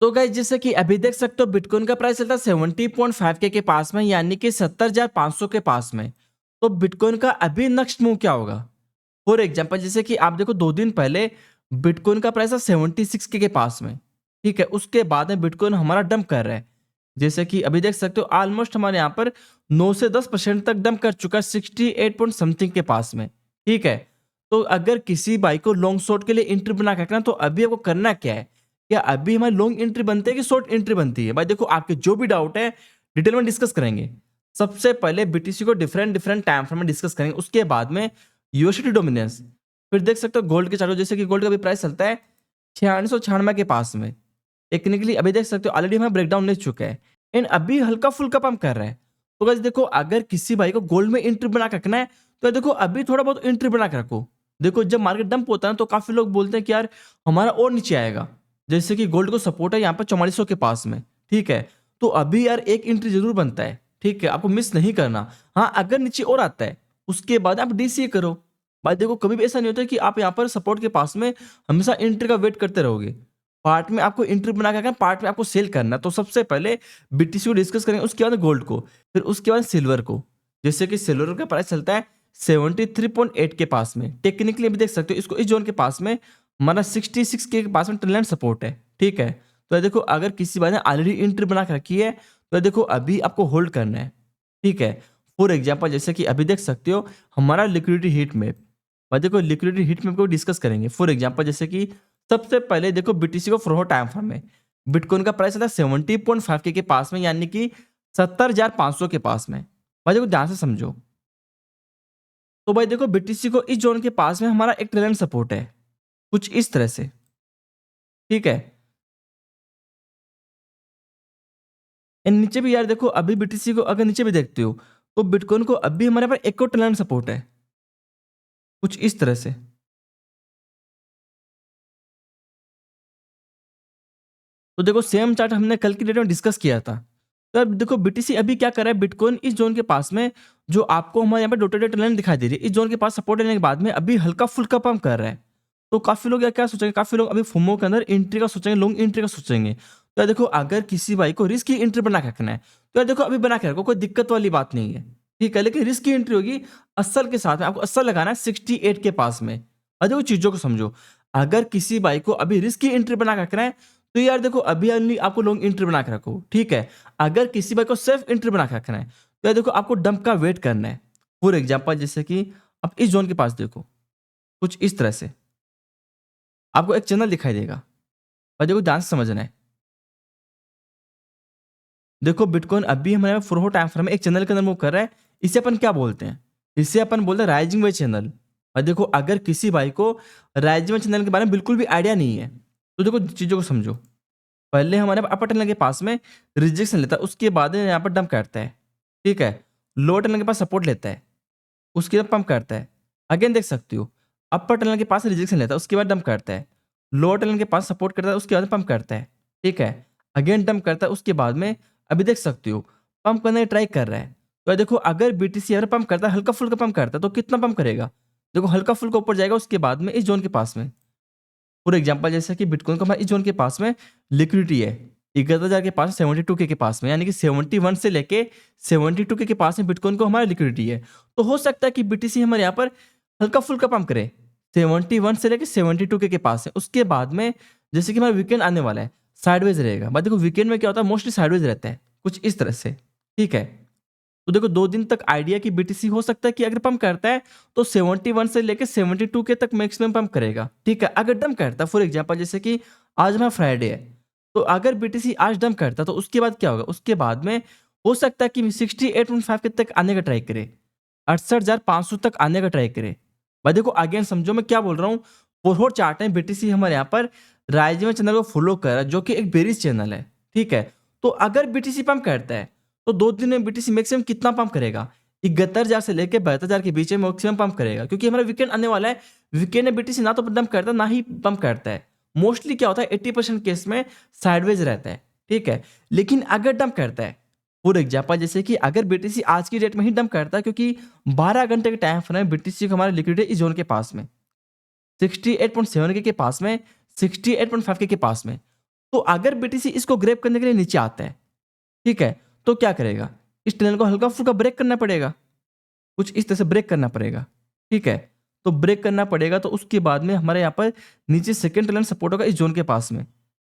तो गाइस जैसे कि अभी देख सकते हो बिटकॉइन का प्राइस चलता है 70.5 के पास में, यानी कि 70,500 के पास में। तो बिटकॉइन का अभी नेक्स्ट मूव क्या होगा? फॉर एग्जांपल जैसे कि आप देखो 2 दिन पहले बिटकॉइन का प्राइस था 76 के पास में। ठीक है, उसके बाद में बिटकॉइन हमारा डंप कर रहा है। जैसे कि अभी देख सकते हो ऑलमोस्ट हमारे यहाँ पर 9 से 10% तक डंप कर चुका है 68 पॉइंट समथिंग के पास में। ठीक है, तो अगर किसी भाई को लॉन्ग शॉर्ट के लिए एंट्री बना के रखना, तो अभी आपको करना क्या है? क्या अभी हमारी लॉन्ग एंट्री बनती है कि शॉर्ट एंट्री बनती है? भाई देखो, आपके जो भी डाउट है डिटेल में डिस्कस करेंगे। सबसे पहले बीटीसी को डिफरेंट डिफरेंट टाइम फ्रेम में डिस्कस करेंगे, उसके बाद में यूएसडी डोमिनेंस। फिर देख सकते हो गोल्ड के चार्ट, जैसे कि गोल्ड का भी प्राइस चलता है 9696 के पास में। टेक्निकली अभी देख सकते हो ऑलरेडी हमें ब्रेकडाउन ले चुका है एंड अभी हल्का फुल्का पंप कर रहा है। तो गाइस देखो, अगर किसी भाई को गोल्ड में एंट्री बना के रखना है, तो देखो अभी थोड़ा बहुत एंट्री बना के रखो। देखो, जब मार्केट डंप होता है ना, तो काफी लोग बोलते हैं कि यार हमारा और नीचे आएगा। जैसे कि गोल्ड को सपोर्ट है यहाँ पर 4400 के पास में। ठीक है, तो अभी यार एक एंट्री जरूर बनता है। ठीक है, आपको मिस नहीं करना। हाँ, अगर नीचे और आता है उसके बाद आप डीसीए करो। भाई देखो, कभी भी ऐसा नहीं होता कि आप यहाँ पर सपोर्ट के पास में हमेशा एंट्री का वेट करते रहोगे। पार्ट में आपको एंट्री बना के रखना, पार्ट में आपको सेल करना है। तो सबसे पहले बीटीसी को डिस्कस करेंगे, उसके बाद गोल्ड को, फिर उसके बाद सिल्वर को। जैसे कि सिल्वर का प्राइस चलता है 73.8 के पास में। टेक्निकली अभी देख सकते हो इसको, इस जोन के पास में हमारा 66 के पास में ट्रेंड सपोर्ट है। ठीक है, तो ये देखो, अगर किसी बात ने ऑलरेडी एंट्री बना के रखी है, तो ये देखो अभी आपको होल्ड करना है। ठीक है, फॉर एग्जाम्पल जैसे कि अभी देख सकते हो हमारा लिक्विडिटी हीट मैप। भाई देखो, लिक्विडिटी हीट मैप को डिस्कस करेंगे। फॉर एग्जाम्पल जैसे कि सबसे पहले देखो बीटीसी को फ्रो टाइम फ्रेम में बिटकॉइन का प्राइस आता है 70.5 के पास में, यानी कि 70,500 के पास में। भाई देखो, ध्यान से समझो। तो भाई देखो, बीटीसी को इस जोन के पास में हमारा एक ट्रेंड सपोर्ट है, कुछ इस तरह से। ठीक है, एंड नीचे भी यार देखो, अभी बीटीसी को अगर नीचे भी देखते हो, तो बिटकॉइन को अभी हमारे पास एक और ट्रेंड सपोर्ट है, कुछ इस तरह से। तो देखो, सेम चार्ट हमने कल की डेट में डिस्कस किया था। तो अब देखो बीटीसी अभी क्या कर रहा है, बिटकॉइन इस जोन के पास में, जो आपको हमारे यहाँ पे डॉटेड डॉटेड लाइन दिखाई दे रही है, इस जोन के पास सपोर्ट लेने के बाद में अभी हल्का फुल्का पंप कर रहा है। तो काफी लोग यार क्या सोचेंगे, काफी लोग अभी फुमो के अंदर एंट्री का सोचेंगे, लॉन्ग एंट्री का सोचेंगे। तो यार देखो, अगर किसी भाई को रिस्क की एंट्री बना के रखना है, तो यार देखो अभी बना के रखो, कोई दिक्कत वाली बात नहीं है। ठीक है, लेकिन रिस्क की एंट्री होगी असल के साथ में, आपको असल लगाना है 68 के पास में। और देखो चीजों को समझो, अगर किसी भाई को अभी रिस्क की एंट्री बना के रखना है, तो यार देखो अभी only आपको लॉन्ग एंट्री बना के रखो। ठीक है, अगर किसी भाई को सेफ एंट्री बना के रखना है, तो यार देखो आपको डंप का वेट करना है। फॉर एग्जाम्पल जैसे कि आप इस जोन के पास देखो, कुछ इस तरह से आपको एक चैनल दिखाई देगा। और देखो ध्यान से समझना है। देखो, बिटकॉइन अभी हमारे फ्रो टाइम फ्रेम में एक चैनल के अंदर मूव कर रहा है। इसे अपन क्या बोलते हैं? इसे अपन बोलते हैं राइजिंग वे चैनल। और देखो, अगर किसी भाई को राइजिंग वे चैनल के बारे में बिल्कुल भी आइडिया नहीं है, तो देखो चीजों को समझो। पहले हमारे अपर टनल के पास में रिजेक्शन लेता है, उसके बाद यहाँ पर डंप करता है। ठीक है, लोअर टनल के पास सपोर्ट लेता है, उसके बाद पंप करता है। अगेन देख सकते हो, अपर टनल के पास रिजेक्शन लेता है, उसके बाद डंप करता है। लोअर टनल के पास सपोर्ट करता है, उसके बाद पंप करता है। ठीक है, अगेन डंप करता है, उसके बाद में अभी देख सकते हो पंप करने की ट्राई कर रहा है। तो देखो, अगर बीटीसी अगर पंप करता है, हल्का फुल्का पंप करता है, तो कितना पंप करेगा? देखो, हल्का फुल्का ऊपर जाएगा, उसके बाद में इस जोन के पास में। फॉर एग्जाम्पल जैसे कि बिटकॉइन का हमारे इस जोन के पास में लिक्विडिटी है 11,000 के पास, 72 के पास में, यानी कि 71 से लेके 72 के पास में बिटकॉइन को हमारा लिक्विडिटी है। तो हो सकता है कि बीटीसी हमारे यहाँ पर हल्का फुल्का पंप करे 71 से लेके 72 के पास है। उसके बाद में जैसे कि हमारा वीकेंड आने वाला है, साइडवेज रहेगा। बट देखो, वीकेंड में क्या होता है, मोस्टली साइडवेज रहता है, कुछ इस तरह से। ठीक है, तो देखो 2 दिन तक आइडिया की बीटीसी हो सकता है कि अगर पंप करता है, तो 71 से लेके 72 के तक मैक्सिमम पंप करेगा। ठीक है, अगर डंप करता है, फॉर एग्जांपल जैसे कि आज हमारा फ्राइडे है, तो अगर बीटीसी आज डंप करता है, तो उसके बाद क्या होगा? उसके बाद में हो सकता है कि 68.5 के तक आने का ट्राई करे, 68,500 तक आने का ट्राई करे। भाई देखो, अगेन समझो मैं क्या बोल रहा हूँ। फोर चार्ट है, बीटीसी हमारे यहाँ पर राइजिंग चैनल को फॉलो कर रहा है, जो कि एक बेरिश चैनल है। ठीक है, तो अगर बीटीसी पंप करता है, तो 2 दिन में बीटीसी मैक्सिमम कितना पंप करेगा? 71,000 से लेकर 72,000 के बीच में मैक्सिमम पंप करेगा, क्योंकि हमारा वीकेंड आने वाला है। वीकेंड में बीटीसी ना तो डंप करता है, ना ही पंप करता है। मोस्टली क्या होता है, 80% केस में साइडवेज रहता है। ठीक है, लेकिन अगर डंप करता है, फॉर एग्जाम्पल जैसे कि अगर बीटीसी आज की डेट में ही डंप करता है, क्योंकि 12 घंटे के टाइम फ्रेम में बीटीसी को हमारा लिक्विडिटी इस जोन के पास में 68.7 के पास में, 68.5 के पास में। तो अगर बीटीसी इसको ग्रैब करने के लिए नीचे आता है, ठीक है, तो क्या करेगा? इस टनल को हल्का-फुल्का ब्रेक करना पड़ेगा। कुछ इस तरह से ब्रेक करना पड़ेगा, ठीक है? तो ब्रेक करना पड़ेगा तो उसके बाद में हमारे यहाँ पर नीचे सेकंड टनल सपोर्ट होगा इस ज़ोन के पास में।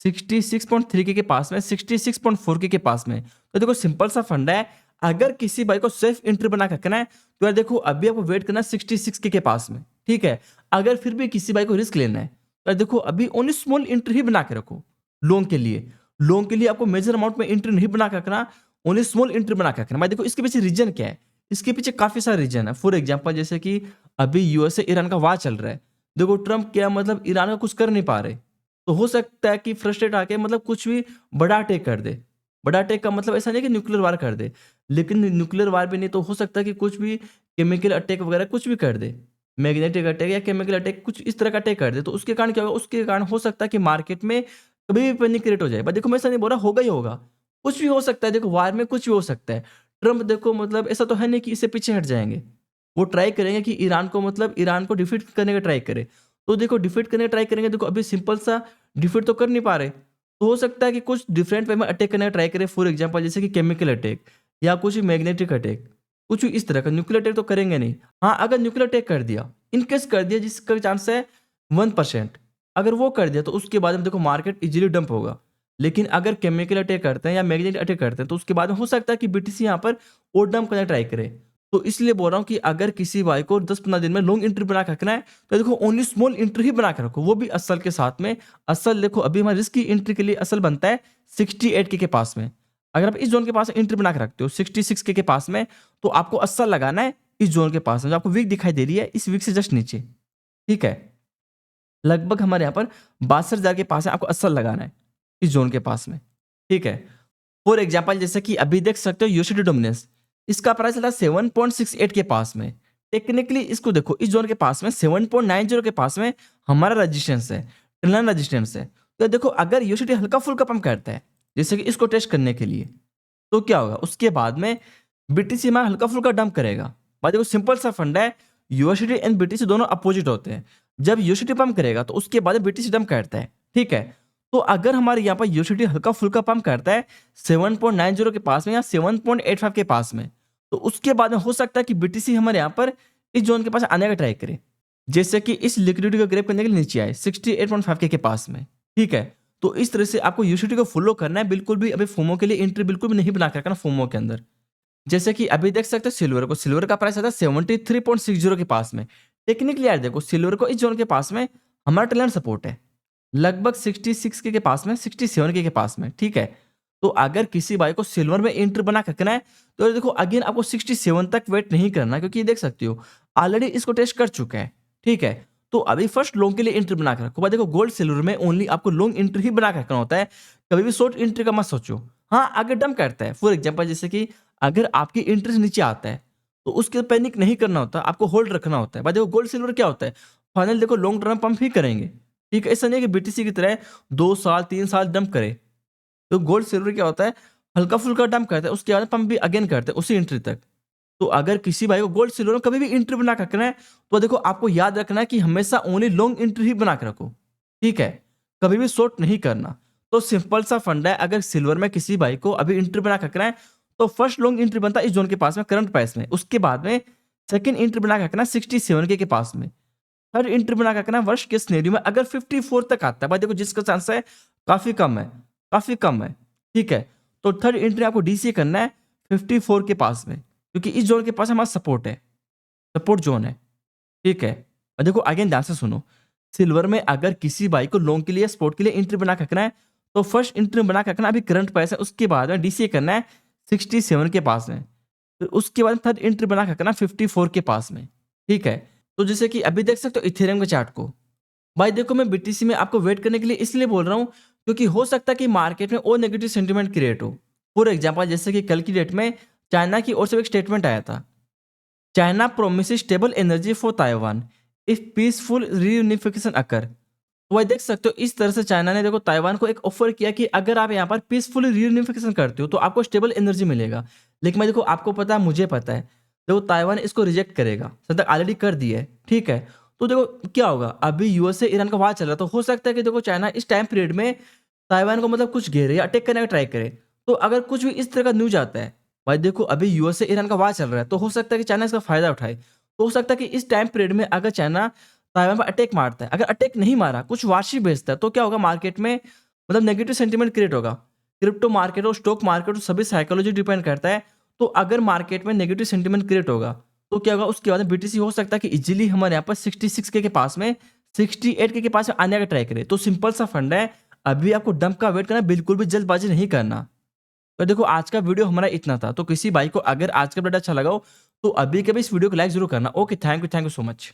66.3 के पास में, 66.4 के पास में। तो देखो सिंपल सा फंडा है, अगर किसी भाई को सेफ एंट्री बना के रखना है, तो यार देखो अभी आपको वेट करना है 66 के पास में, ठीक है? अगर फिर भी किसी भाई को रिस्क लेना है, तो यार देखो अभी ओनली स्मॉल एंट्री ही बना के रखो, लॉन्ग के लिए। लॉन्ग के लिए आपको मेजर अमाउंट में एंट्री नहीं बना के रखना, ओनली स्मॉल एंट्री बना के रखना। भाई देखो इसके पीछे रीज़न क्या है? इसके पीछे काफ़ी सारे रीज़न है। फॉर एग्जांपल जैसे कि अभी यूएसए ईरान का वार चल रहा है। देखो ट्रम्प क्या मतलब ईरान का कुछ कर नहीं पा रहे। तो हो सकता है कि फ्रस्ट्रेट आके मतलब कुछ भी बड़ा अटैक कर दे। बड़ा अटैक का मतलब ऐसा नहीं कि न्यूक्लियर वार कर दे, लेकिन न्यूक्लियर वार भी नहीं तो हो सकता है कि कुछ भी केमिकल अटैक वगैरह कुछ भी कर दे। मैग्नेटिक अटैक या केमिकल अटैक कुछ इस तरह का अटैक कर दे, तो उसके कारण क्या होगा? उसके कारण हो सकता है कि मार्केट में कभी भी पैनिक क्रिएट हो जाए। बट देखो मैं ऐसा नहीं बोल रहा होगा ही होगा। कुछ भी हो सकता है, देखो वार में कुछ भी हो सकता है। ट्रम्प देखो मतलब ऐसा तो है नहीं कि इससे पीछे हट जाएँगे। वो ट्राई करेंगे कि ईरान को मतलब ईरान को डिफीट करने का ट्राई करे। तो देखो डिफीट करने का ट्राई करेंगे, देखो अभी सिंपल सा डिफीट तो कर नहीं पा रहे। तो हो सकता है कि कुछ डिफरेंट वे में अटैक करने का ट्राई करें, फॉर एग्जांपल जैसे कि केमिकल अटैक या कुछ मैग्नेटिक अटैक, कुछ इस तरह का। न्यूक्लियर अटैक तो करेंगे नहीं। हाँ, अगर न्यूक्लियर अटैक कर दिया, इन केस कर दिया जिसका चांस है 1%, अगर वो कर दिया तो उसके बाद में देखो मार्केट इजीली डंप होगा। लेकिन अगर केमिकल अटैक करते हैं या मैग्नेटिक अटैक करते हैं तो उसके बाद में हो सकता है कि बीटीसी यहाँ पर और डंप करने ट्राई करे। तो इसलिए बोल रहा हूँ कि अगर किसी भाई को 10-15 दिन में लॉन्ग एंट्री बना के रखना है, तो देखो ओनली स्मॉल एंट्री ही बना के रखो, वो भी असल के साथ में। असल देखो अभी हमारे रिस्क की एंट्री के लिए असल बनता है 68 के पास में। अगर आप इस जोन के पास एंट्री बना के रखते हो 66 के पास में, तो आपको असल लगाना है इस जोन के पास में, जो आपको वीक दिखाई दे रही है, इस वीक से जस्ट नीचे, ठीक है? लगभग हमारे यहाँ पर 62,000 के पास है, आपको असल लगाना है इस जोन के पास में, ठीक है? फॉर एग्जांपल जैसे कि अभी देख सकते हो यूएसडी डोमिनेंस, इसका प्राइस चला 7.68 के पास में। टेक्निकली इसको देखो इस जोन के पास में 7.90 के पास में हमारा रेजिस्टेंस है, टनल रेजिस्टेंस है। तो देखो अगर यूएसडी हल्का-फुल्का पंप करता है, जैसे कि इसको टेस्ट करने के लिए, तो क्या होगा? उसके बाद में बीटीसी हमारा हल्का-फुल्का डंप करेगा। भाई देखो सिंपल सा फंडा है, यूएसडी एंड बीटीसी दोनों अपोजिट होते हैं। जब यूएसडी पंप करेगा तो उसके बाद में बीटीसी डंप करता है, ठीक है? तो अगर हमारे यहाँ पर यूएसडी हल्का-फुल्का पंप करता है 7.90 के पास में या 7.85 के पास में, तो उसके बाद में हो सकता है कि बीटीसी हमारे यहाँ पर इस जोन के पास आने का ट्राई करे। जैसे कि इस लिक्विडिटी को ग्रैब करने के लिए नीचे आए 68.5 के पास में, ठीक है? तो इस तरह से आपको यूएसडी को फॉलो करना है, बिल्कुल भी अभी फोमो के लिए एंट्री बिल्कुल भी नहीं बना के रखना फोमो के अंदर। जैसे कि अभी देख सकते हो सिल्वर को, सिल्वर का प्राइस आता है 73.60 के पास में। टेक्निकली यार देखो सिल्वर को इस जोन के पास में हमारा टैलेंट सपोर्ट है, लगभग 66 के पास में, 67 के पास में, ठीक है? तो अगर किसी भाई को सिल्वर में एंट्री बना के रखना है, तो देखो अगेन आपको 67 तक वेट नहीं करना, क्योंकि ये देख सकते हो ऑलरेडी इसको टेस्ट कर चुका है, ठीक है? तो अभी फर्स्ट लॉन्ग के लिए एंट्री बना के रखो। भाई देखो गोल्ड सिल्वर में ओनली आपको लॉन्ग एंट्री ही बना के रखना होता है, कभी भी शॉर्ट एंट्री का मत सोचो। हाँ, अगर डंप करता है, फॉर एग्जांपल जैसे कि अगर आपकी इंटरेस्ट नीचे आता है, तो उसके पैनिक नहीं करना होता, आपको होल्ड रखना होता है। भाई देखो गोल्ड सिल्वर क्या होता है, फाइनल देखो लॉन्ग टर्म पंप ही करेंगे, ठीक है? ऐसा नहीं है कि बीटीसी की तरह 2 साल 3 साल डंप करे। तो गोल्ड सिल्वर क्या होता है, हल्का-फुल्का डंप करता है, उसके बाद पंप भी अगेन करते हैं उसी एंट्री तक। तो अगर किसी भाई को गोल्ड सिल्वर में कभी भी एंट्री बना के रखना है, तो देखो आपको याद रखना है कि हमेशा ओनली लॉन्ग एंट्री ही बना के रखो, ठीक है? कभी भी शॉर्ट नहीं करना। तो सिंपल सा फंडा है, अगर सिल्वर में किसी भाई को अभी एंट्री बना के रखना है, तो फर्स्ट लॉन्ग एंट्री बनता है इस जोन के पास में करंट प्राइस में। उसके बाद में सेकंड एंट्री बना के रखना है 67 के पास में। थर्ड एंट्री बना के रखना है वर्स्ट केस सिनेरियो में अगर 54 तक आता है, भाई देखो जिसका चांस है काफ़ी कम है, काफ़ी कम है, ठीक है? तो थर्ड एंट्री आपको डीसीए करना है 54 के पास में, क्योंकि इस जोन के पास हमारा सपोर्ट है, सपोर्ट जोन है, ठीक है? और देखो अगेन ध्यान से सुनो, सिल्वर में अगर किसी भाई को लॉन्ग के लिए सपोर्ट के लिए एंट्री बना के रखना है, तो फर्स्ट एंट्री बना के रखना अभी करंट प्राइस है, उसके बाद में डीसीए करना है 67 के पास में, फिर उसके बाद थर्ड एंट्री बना के रखना 54 के पास में, ठीक है? तो जैसे कि अभी देख सकते हो इथेरियम के चार्ट को। भाई देखो मैं बीटीसी में आपको वेट करने के लिए इसलिए बोल रहा हूँ, क्योंकि हो सकता है कि मार्केट में और नेगेटिव सेंटीमेंट क्रिएट हो। फॉर एग्जांपल जैसे कि कल की डेट में चाइना की ओर से एक स्टेटमेंट आया था, China promises stable energy for Taiwan if peaceful reunification occur. तो भाई देख सकते हो इस तरह से चाइना ने देखो ताइवान को एक ऑफर किया कि अगर आप यहाँ पर पीसफुली रीयूनिफिकेशन करते हो तो आपको स्टेबल एनर्जी मिलेगा। लेकिन मैं देखो आपको पता है, मुझे पता है, देखो ताइवान इसको रिजेक्ट करेगा, सदा ऑलरेडी कर दिया है, ठीक है? तो देखो क्या होगा, अभी यूएसए ईरान का वार चल रहा है, तो हो सकता है कि देखो चाइना इस टाइम पीरियड में ताइवान को मतलब कुछ घेरे या अटैक करने का ट्राई करे। तो अगर कुछ भी इस तरह का न्यूज़ आता है, भाई देखो अभी यूएसए ईरान का वार चल रहा है, तो हो सकता है कि चाइना इसका फ़ायदा उठाए। तो हो सकता है कि इस टाइम पीरियड में अगर चाइना ताइवान पर अटैक मारता है, अगर अटैक नहीं मारा, कुछ वार्षिक भेजता है, तो क्या होगा मार्केट में मतलब नेगेटिव सेंटीमेंट क्रिएट होगा। क्रिप्टो मार्केट और स्टॉक मार्केट और सभी साइकोलॉजी डिपेंड करता है। तो अगर मार्केट में नेगेटिव सेंटीमेंट क्रिएट होगा, तो क्या होगा उसके बाद में बीटीसी हो सकता है कि इजीली हमारे यहाँ पर 66K के पास में, 68K के पास में आने का ट्राई करे। तो सिंपल सा फंड है, अभी आपको डंप का वेट करना, बिल्कुल भी जल्दबाजी नहीं करना। तो देखो आज का वीडियो हमारा इतना था, तो किसी भाई को अगर आज का वीडियो अच्छा लगा हो, तो अभी के भी इस वीडियो को लाइक ज़रूर करना। Okay, thank you so much.